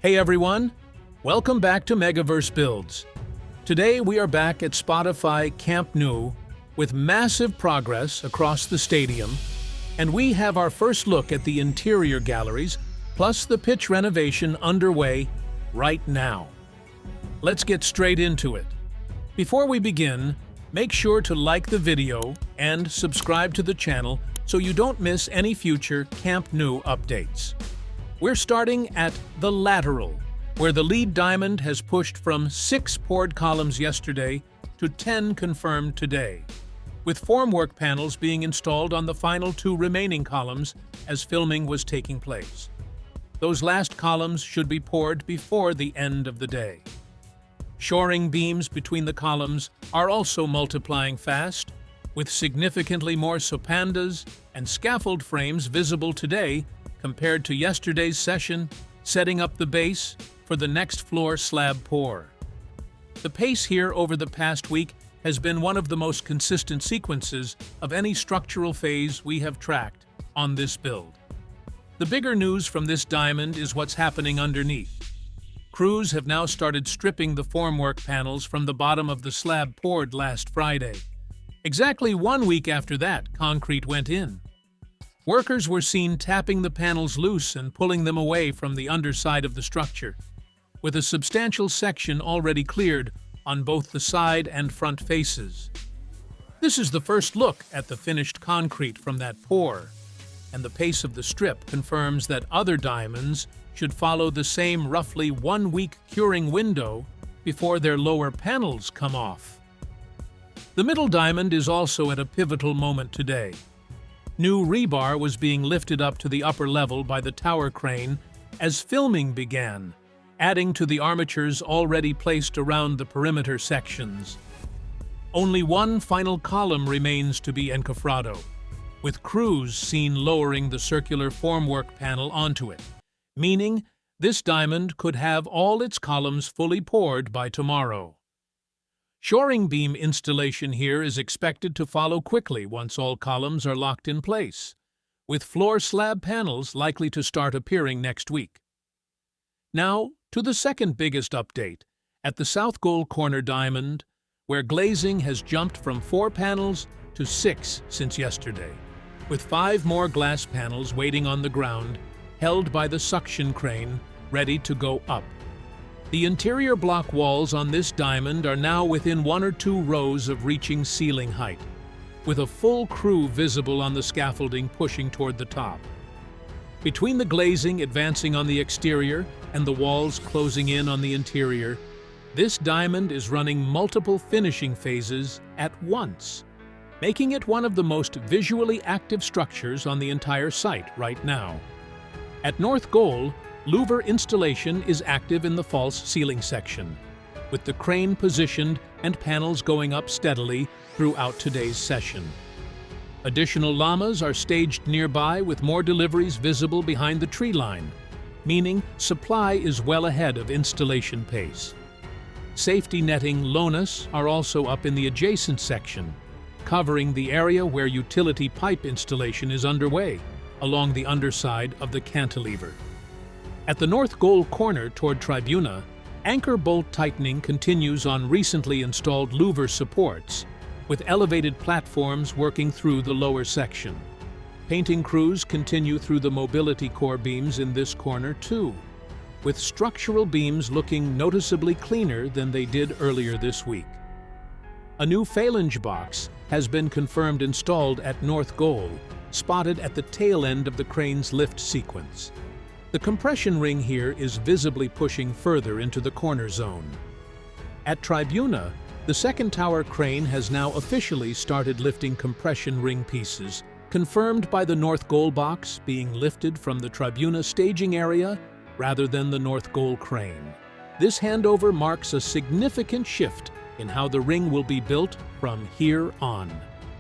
Hey everyone, welcome back to Megaverse Builds. Today we are back at Spotify Camp Nou with massive progress across the stadium, and we have our first look at the interior galleries plus the pitch renovation underway right now. Let's get straight into it. Before we begin, make sure to like the video and subscribe to the channel so you don't miss any future Camp Nou updates. We're starting at the Lateral, where the lead diamond has pushed from 6 poured columns yesterday to 10 confirmed today, with formwork panels being installed on the final 2 remaining columns as filming was taking place. Those last columns should be poured before the end of the day. Shoring beams between the columns are also multiplying fast, with significantly more sopandas and scaffold frames visible today compared to yesterday's session, setting up the base for the next floor slab pour. The pace here over the past week has been one of the most consistent sequences of any structural phase we have tracked on this build. The bigger news from this diamond is what's happening underneath. Crews have now started stripping the formwork panels from the bottom of the slab poured last Friday. Exactly 1 week after that, concrete went in. Workers were seen tapping the panels loose and pulling them away from the underside of the structure, with a substantial section already cleared on both the side and front faces. This is the first look at the finished concrete from that pour, and the pace of the strip confirms that other diamonds should follow the same roughly 1 week curing window before their lower panels come off. The middle diamond is also at a pivotal moment today. New rebar was being lifted up to the upper level by the tower crane as filming began, adding to the armatures already placed around the perimeter sections. Only one final column remains to be encofrado, with crews seen lowering the circular formwork panel onto it, meaning this diamond could have all its columns fully poured by tomorrow. Shoring beam installation here is expected to follow quickly once all columns are locked in place, with floor slab panels likely to start appearing next week. Now, to the second biggest update, at the south goal corner diamond, where glazing has jumped from 4 panels to 6 since yesterday, with 5 more glass panels waiting on the ground, held by the suction crane, ready to go up. The interior block walls on this diamond are now within 1 or 2 rows of reaching ceiling height, with a full crew visible on the scaffolding pushing toward the top. Between the glazing advancing on the exterior and the walls closing in on the interior, this diamond is running multiple finishing phases at once, making it one of the most visually active structures on the entire site right now. At North Goal, louver installation is active in the false ceiling section, with the crane positioned and panels going up steadily throughout today's session. Additional llamas are staged nearby with more deliveries visible behind the tree line, meaning supply is well ahead of installation pace. Safety netting lonas are also up in the adjacent section, covering the area where utility pipe installation is underway, along the underside of the cantilever. At the north goal corner toward Tribuna, anchor bolt tightening continues on recently installed louver supports, with elevated platforms working through the lower section. Painting crews continue through the mobility core beams in this corner too, with structural beams looking noticeably cleaner than they did earlier this week. A new phalange box has been confirmed installed at North Goal, spotted at the tail end of the crane's lift sequence. The compression ring here is visibly pushing further into the corner zone. At Tribuna, the second tower crane has now officially started lifting compression ring pieces, confirmed by the North Goal box being lifted from the Tribuna staging area rather than the North Goal crane. This handover marks a significant shift in how the ring will be built from here on.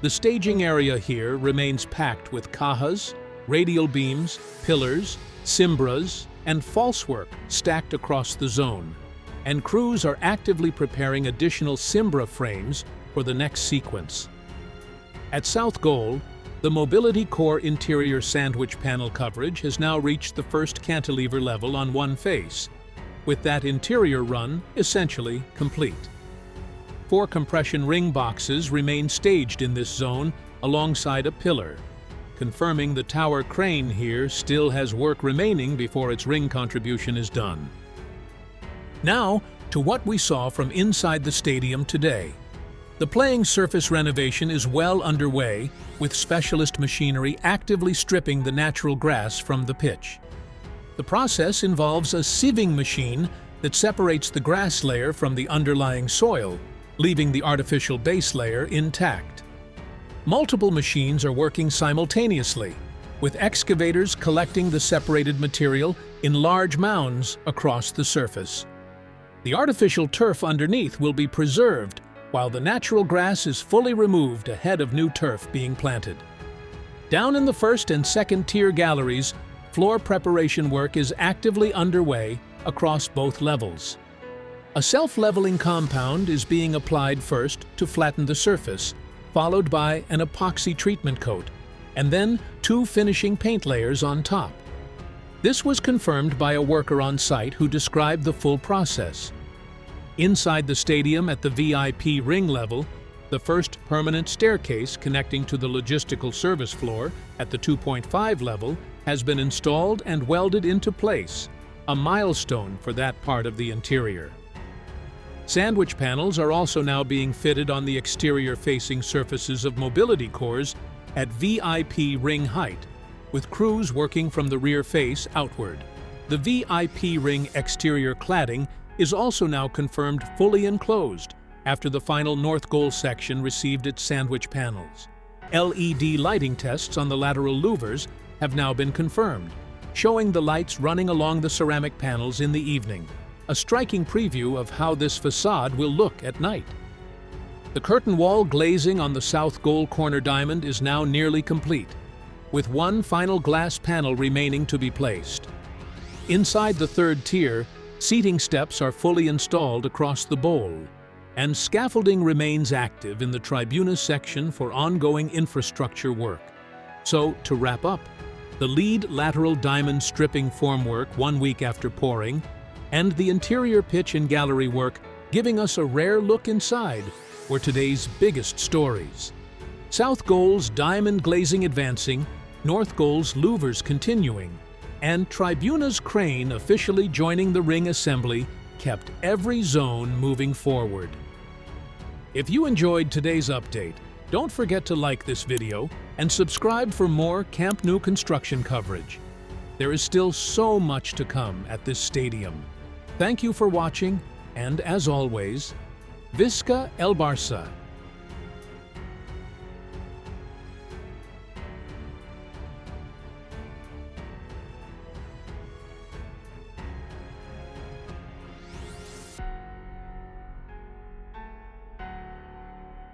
The staging area here remains packed with cajas, radial beams, pillars, cimbras, and falsework stacked across the zone, and crews are actively preparing additional cimbra frames for the next sequence. At South Goal, The mobility core interior sandwich panel coverage has now reached the first cantilever level on one face, with that interior run essentially complete. 4 compression ring boxes remain staged in this zone alongside a pillar, confirming the tower crane here still has work remaining before its ring contribution is done. Now, to what we saw from inside the stadium today. The playing surface renovation is well underway, with specialist machinery actively stripping the natural grass from the pitch. The process involves a sieving machine that separates the grass layer from the underlying soil, leaving the artificial base layer intact. Multiple machines are working simultaneously, with excavators collecting the separated material in large mounds across the surface. The artificial turf underneath will be preserved, while the natural grass is fully removed ahead of new turf being planted. Down in the first and second tier galleries, floor preparation work is actively underway across both levels. A self-leveling compound is being applied first to flatten the surface, followed by an epoxy treatment coat, and then 2 finishing paint layers on top. This was confirmed by a worker on site who described the full process. Inside the stadium at the VIP ring level, the first permanent staircase connecting to the logistical service floor at the 2.5 level has been installed and welded into place, a milestone for that part of the interior. Sandwich panels are also now being fitted on the exterior-facing surfaces of mobility cores at VIP ring height, with crews working from the rear face outward. The VIP ring exterior cladding is also now confirmed fully enclosed after the final north goal section received its sandwich panels. LED lighting tests on the lateral louvers have now been confirmed, showing the lights running along the ceramic panels in the evening, a striking preview of how this facade will look at night. The curtain wall glazing on the south goal corner diamond is now nearly complete, with one final glass panel remaining to be placed. Inside the third tier, seating steps are fully installed across the bowl, and scaffolding remains active in the Tribuna section for ongoing infrastructure work. So, to wrap up, the lead lateral diamond stripping formwork 1 week after pouring, and the interior pitch and gallery work giving us a rare look inside were today's biggest stories. South goal's diamond glazing advancing, north goal's louvers continuing, and Tribuna's crane officially joining the ring assembly kept every zone moving forward. If you enjoyed today's update, don't forget to like this video and subscribe for more Camp Nou construction coverage. There is still so much to come at this stadium. Thank you for watching, and as always, Visca el Barça!